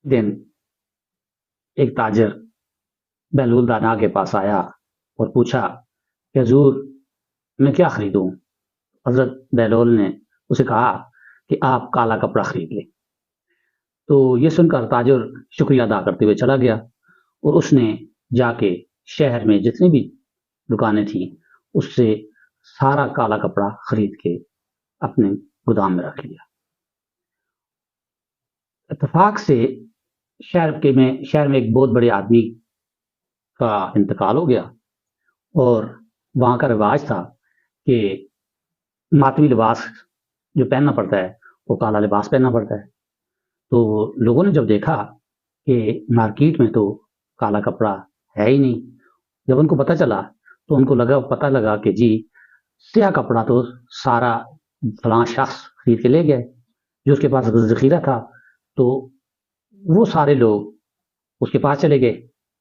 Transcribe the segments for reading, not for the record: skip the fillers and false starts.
دن ایک تاجر بہلول دانا کے پاس آیا اور پوچھا کہ حضور میں کیا خریدوں؟ حضرت بہلول نے اسے کہا کہ آپ کالا کپڑا خرید لیں۔ تو یہ سن کر تاجر شکریہ ادا کرتے ہوئے چلا گیا اور اس نے جا کے شہر میں جتنی بھی دکانیں تھیں اس سے سارا کالا کپڑا خرید کے اپنے گودام میں رکھ لیا۔ اتفاق سے شہر میں ایک بہت بڑے آدمی کا انتقال ہو گیا اور وہاں کا رواج تھا کہ ماتمی لباس جو پہننا پڑتا ہے وہ کالا لباس پہننا پڑتا ہے۔ تو لوگوں نے جب دیکھا کہ مارکیٹ میں تو کالا کپڑا ہے ہی نہیں، جب ان کو پتہ چلا تو ان کو پتہ لگا کہ جی سیاہ کپڑا تو سارا فلاں شخص خرید کے لے گئے جو اس کے پاس ذخیرہ تھا۔ تو وہ سارے لوگ اس کے پاس چلے گئے،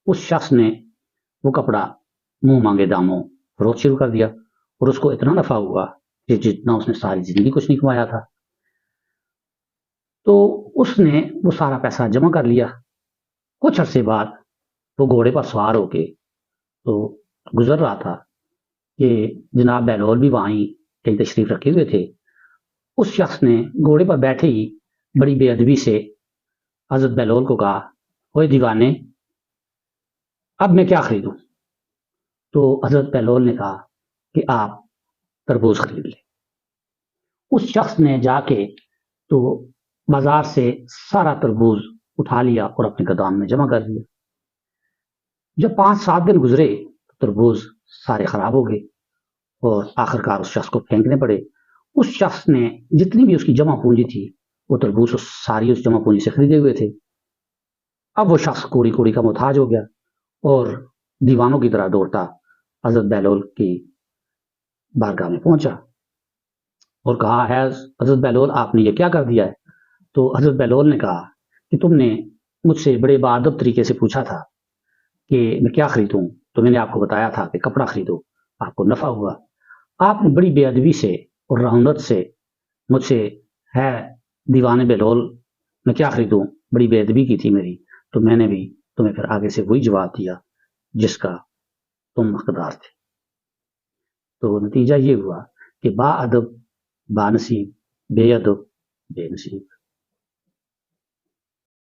اس شخص نے وہ کپڑا منہ مانگے داموں فروخت شروع کر دیا اور اس کو اتنا نفع ہوا کہ جتنا اس نے ساری زندگی کچھ نہیں کمایا تھا۔ تو اس نے وہ سارا پیسہ جمع کر لیا۔ کچھ عرصے بعد وہ گھوڑے پر سوار ہو کے تو گزر رہا تھا کہ جناب بہلول بھی وہیں کہیں تشریف رکھے ہوئے تھے۔ اس شخص نے گھوڑے پر بیٹھے ہی بڑی بے ادبی سے حضرت بہلول کو کہا، اوے دیوانے اب میں کیا خریدوں؟ تو حضرت بہلول نے کہا کہ آپ تربوز خرید لیں۔ اس شخص نے جا کے تو بازار سے سارا تربوز اٹھا لیا اور اپنے گودام میں جمع کر دیا۔ جب 5-7 دن گزرے تو تربوز سارے خراب ہو گئے اور آخرکار اس شخص کو پھینکنے پڑے۔ اس شخص نے جتنی بھی اس کی جمع پونجی تھی وہ تربوز ساری اس جمع پونجی سے خریدے ہوئے تھے۔ اب وہ شخص کوڑی کوڑی کا محتاج ہو گیا اور دیوانوں کی طرح دوڑتا حضرت بہلول کی بارگاہ میں پہنچا اور کہا، ہے حضرت بہلول آپ نے یہ کیا کر دیا ہے؟ تو حضرت بہلول نے کہا کہ تم نے مجھ سے بڑے باادب طریقے سے پوچھا تھا کہ میں کیا خریدوں، تو میں نے آپ کو بتایا تھا کہ کپڑا خریدو، آپ کو نفع ہوا۔ آپ نے بڑی بے ادبی سے اور رحمت سے مجھ سے، ہے دیوانے بہلول میں کیا خریدوں، بڑی بے ادبی کی تھی میری، تو میں نے بھی تمہیں پھر آگے سے وہی جواب دیا جس کا تم حقدار تھے۔ تو نتیجہ یہ ہوا کہ با ادب با نصیب، بے ادب بے نصیب۔